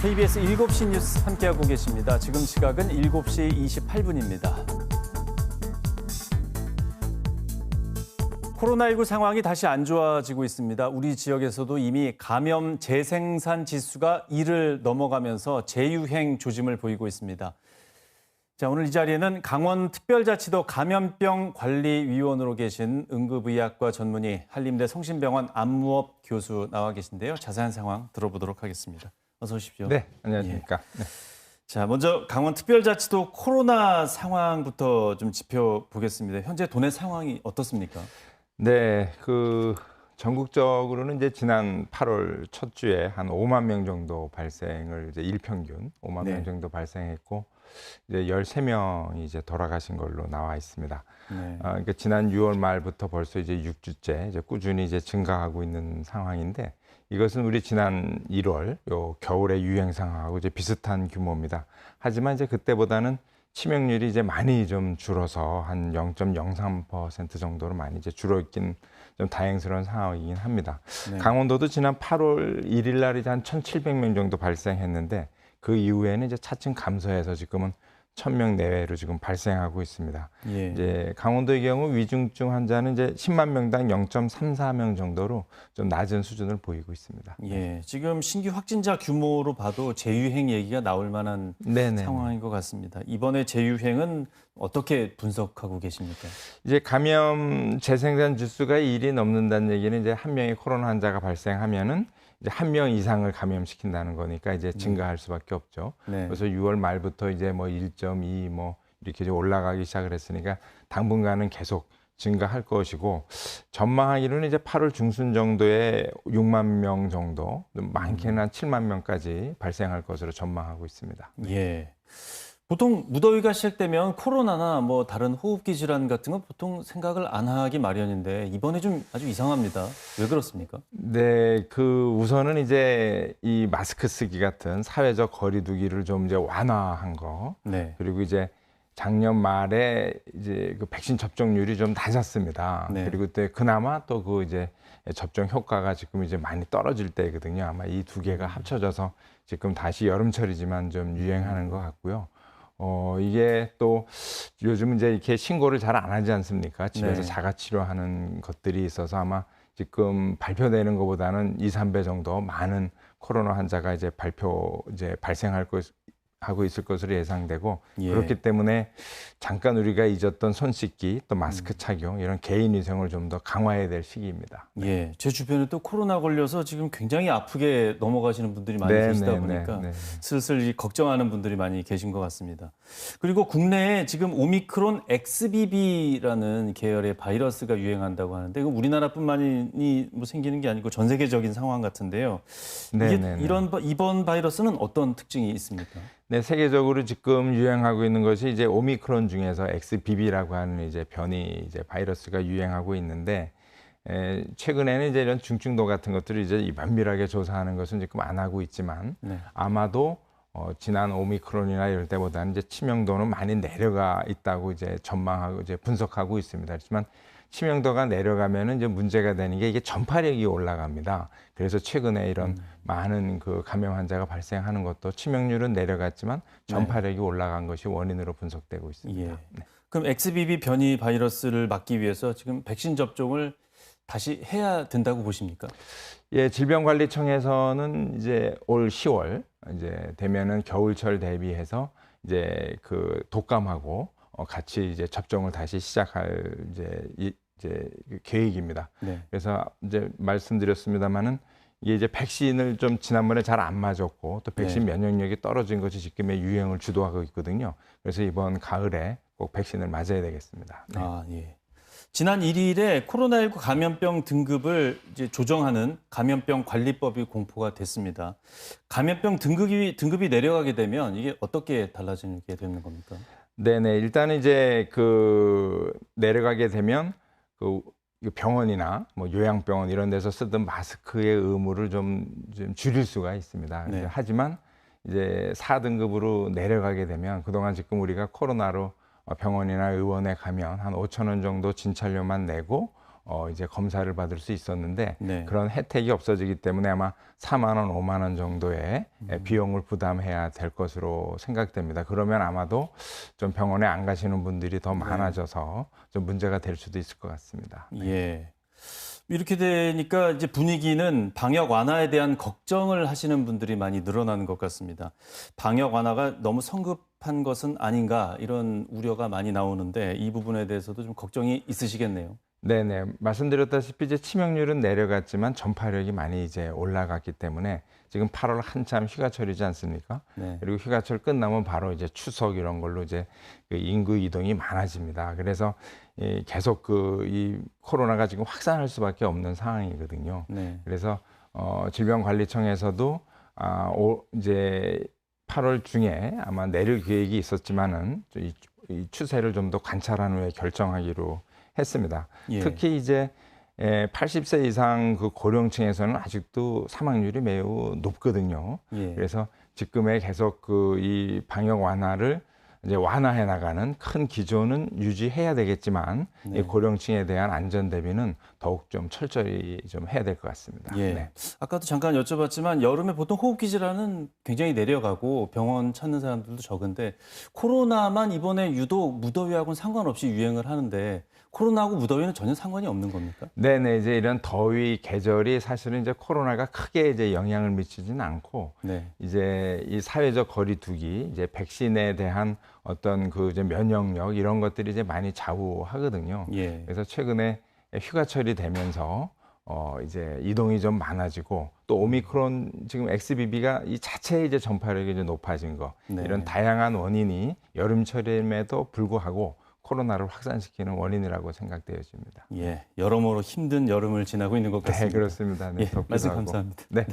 KBS 7시 뉴스 함께하고 계십니다. 지금 시각은 7시 28분입니다. 코로나19 상황이 다시 안 좋아지고 있습니다. 우리 지역에서도 이미 감염 재생산 지수가 1을 넘어가면서 재유행 조짐을 보이고 있습니다. 자, 오늘 이 자리에는 강원특별자치도 감염병관리위원으로 계신 응급의학과 전문의 한림대 성심병원 안무업 교수 나와 계신데요. 자세한 상황 들어보도록 하겠습니다. 어서 오십시오. 네, 안녕하십니까. 예. 네. 자, 먼저 강원특별자치도 코로나 상황부터 좀 짚어보겠습니다. 현재 도내 상황이 어떻습니까? 네, 전국적으로는 이제 지난 8월 첫 주에 한 5만 명 정도 발생을 이제 일평균 5만 네. 명 정도 발생했고 이제 13명이 이제 돌아가신 걸로 나와 있습니다. 네. 그러니까 지난 6월 말부터 벌써 이제 6주째 이제 꾸준히 이제 증가하고 있는 상황인데 이것은 우리 지난 1월 요 겨울의 유행 상황하고 이제 비슷한 규모입니다. 하지만 이제 그때보다는 치명률이 이제 많이 좀 줄어서 한 0.03% 정도로 많이 이제 줄어있긴 좀 다행스러운 상황이긴 합니다. 네. 강원도도 지난 8월 1일 날 이제 한 1,700명 정도 발생했는데 그 이후에는 이제 차츰 감소해서 지금은 1,000명 내외로 지금 발생하고 있습니다. 예. 이제 강원도의 경우 위중증 환자는 이제 10만 명당 0.34명 정도로 좀 낮은 수준을 보이고 있습니다. 예, 지금 신규 확진자 규모로 봐도 재유행 얘기가 나올 만한 네네. 상황인 것 같습니다. 이번에 재유행은 어떻게 분석하고 계십니까? 이제 감염 재생산 지수가 1이 넘는다는 얘기는 이제 한 명의 코로나 환자가 발생하면은 이제 한 명 이상을 감염시킨다는 거니까 이제 증가할 수밖에 없죠. 네. 그래서 6월 말부터 이제 뭐 1.2 뭐 이렇게 올라가기 시작을 했으니까 당분간은 계속 증가할 것이고 전망하기로는 이제 8월 중순 정도에 6만 명 정도, 많게는 한 7만 명까지 발생할 것으로 전망하고 있습니다. 예. 보통 무더위가 시작되면 코로나나 뭐 다른 호흡기 질환 같은 건 보통 생각을 안 하기 마련인데 이번에 좀 아주 이상합니다. 왜 그렇습니까? 네, 우선은 이제 이 마스크 쓰기 같은 사회적 거리두기를 좀 이제 완화한 거. 네. 그리고 이제 작년 말에 이제 백신 접종률이 좀 낮았습니다. 네. 그리고 또 그나마 또 이제 접종 효과가 지금 이제 많이 떨어질 때거든요. 아마 이 두 개가 합쳐져서 지금 다시 여름철이지만 좀 유행하는 것 같고요. 이게 또 요즘 이제 이렇게 신고를 잘 안 하지 않습니까? 집에서 네. 자가 치료하는 것들이 있어서 아마 지금 발표되는 것보다는 2, 3배 정도 많은 코로나 환자가 이제 발생할 하고 있을 것으로 예상되고 예. 그렇기 때문에 잠깐 우리가 잊었던 손 씻기 또 마스크 착용 이런 개인 위생을 좀 더 강화해야 될 시기입니다. 예, 제 주변에 또 코로나 걸려서 지금 굉장히 아프게 넘어가시는 분들이 많이 네, 계시다 네, 보니까 네, 네. 슬슬 걱정하는 분들이 많이 계신 것 같습니다. 그리고 국내에 지금 오미크론 XBB라는 계열의 바이러스가 유행한다고 하는데 이거 우리나라뿐만이 뭐 생기는 게 아니고 전 세계적인 상황 같은데요. 네, 이게 네, 네. 이번 바이러스는 어떤 특징이 있습니까? 네, 세계적으로 지금 유행하고 있는 것이 이제 오미크론 중에서 XBB라고 하는 이제 변이 이제 바이러스가 유행하고 있는데 최근에는 이제 이런 중증도 같은 것들을 이제 면밀하게 조사하는 것은 지금 안 하고 있지만 네. 아마도 지난 오미크론이나 이럴 때보다는 이제 치명도는 많이 내려가 있다고 이제 전망하고 이제 분석하고 있습니다. 하지만 치명도가 내려가면은 이제 문제가 되는 게 이게 전파력이 올라갑니다. 그래서 최근에 이런 많은 감염 환자가 발생하는 것도 치명률은 내려갔지만 전파력이 올라간 것이 원인으로 분석되고 있습니다. 예. 네. 그럼 XBB 변이 바이러스를 막기 위해서 지금 백신 접종을 다시 해야 된다고 보십니까? 예, 질병관리청에서는 이제 올 10월 이제 되면은 겨울철 대비해서 이제 독감하고 같이 이제 접종을 다시 시작할 이제 계획입니다. 네. 그래서 이제 말씀드렸습니다마는 이게 이제 백신을 좀 지난번에 잘 안 맞았고 또 백신 네. 면역력이 떨어진 것이 지금의 유행을 주도하고 있거든요. 그래서 이번 가을에 꼭 백신을 맞아야 되겠습니다. 네. 아, 예. 지난 1일에 코로나19 감염병 등급을 이제 조정하는 감염병 관리법이 공포가 됐습니다. 감염병 등급이 내려가게 되면 이게 어떻게 달라지게 되는 겁니까? 네네. 일단은 이제 내려가게 되면 병원이나 뭐 요양병원 이런 데서 쓰던 마스크의 의무를 좀 줄일 수가 있습니다. 네. 하지만 이제 4등급으로 내려가게 되면 그동안 지금 우리가 코로나로 병원이나 의원에 가면 한 5,000원 정도 진찰료만 내고 이제 검사를 받을 수 있었는데 네. 그런 혜택이 없어지기 때문에 아마 4만 원, 5만 원 정도의 비용을 부담해야 될 것으로 생각됩니다. 그러면 아마도 좀 병원에 안 가시는 분들이 더 많아져서 좀 문제가 될 수도 있을 것 같습니다. 예. 이렇게 되니까 이제 분위기는 방역 완화에 대한 걱정을 하시는 분들이 많이 늘어나는 것 같습니다. 방역 완화가 너무 성급한 것은 아닌가 이런 우려가 많이 나오는데 이 부분에 대해서도 좀 걱정이 있으시겠네요. 네네. 말씀드렸다시피 이제 치명률은 내려갔지만 전파력이 많이 이제 올라갔기 때문에 지금 8월 한참 휴가철이지 않습니까? 네. 그리고 휴가철 끝나면 바로 이제 추석 이런 걸로 이제 그 인구 이동이 많아집니다. 그래서 계속 이 코로나가 지금 확산할 수밖에 없는 상황이거든요. 네. 그래서 질병관리청에서도 이제 8월 중에 아마 내릴 계획이 있었지만은 이 추세를 좀 더 관찰한 후에 결정하기로 했습니다. 예. 특히 이제 80세 이상 그 고령층에서는 아직도 사망률이 매우 높거든요. 예. 그래서 지금의 계속 이 방역 완화를 이제 완화해 나가는 큰 기조는 유지해야 되겠지만 네. 이 고령층에 대한 안전 대비는 더욱 좀 철저히 좀 해야 될 것 같습니다. 예. 네. 아까도 잠깐 여쭤봤지만 여름에 보통 호흡기 질환은 굉장히 내려가고 병원 찾는 사람들도 적은데 코로나만 이번에 유독 무더위하고는 상관없이 유행을 하는데 코로나하고 무더위는 전혀 상관이 없는 겁니까? 네네. 이제 이런 더위 계절이 사실은 이제 코로나가 크게 이제 영향을 미치지는 않고 네. 이제 이 사회적 거리두기, 이제 백신에 대한 어떤 그 이제 면역력 이런 것들이 이제 많이 좌우하거든요. 예. 그래서 최근에 휴가철이 되면서 이제 이동이 좀 많아지고 또 오미크론 지금 XBB가 이 자체의 이제 전파력이 이제 높아진 거 네. 이런 다양한 원인이 여름철임에도 불구하고 코로나를 확산시키는 원인이라고 생각되어집니다. 예. 여러모로 힘든 여름을 지나고 있는 것 네, 같습니다. 그렇습니다. 네, 예. 덥기도 말씀 하고. 감사합니다. 네.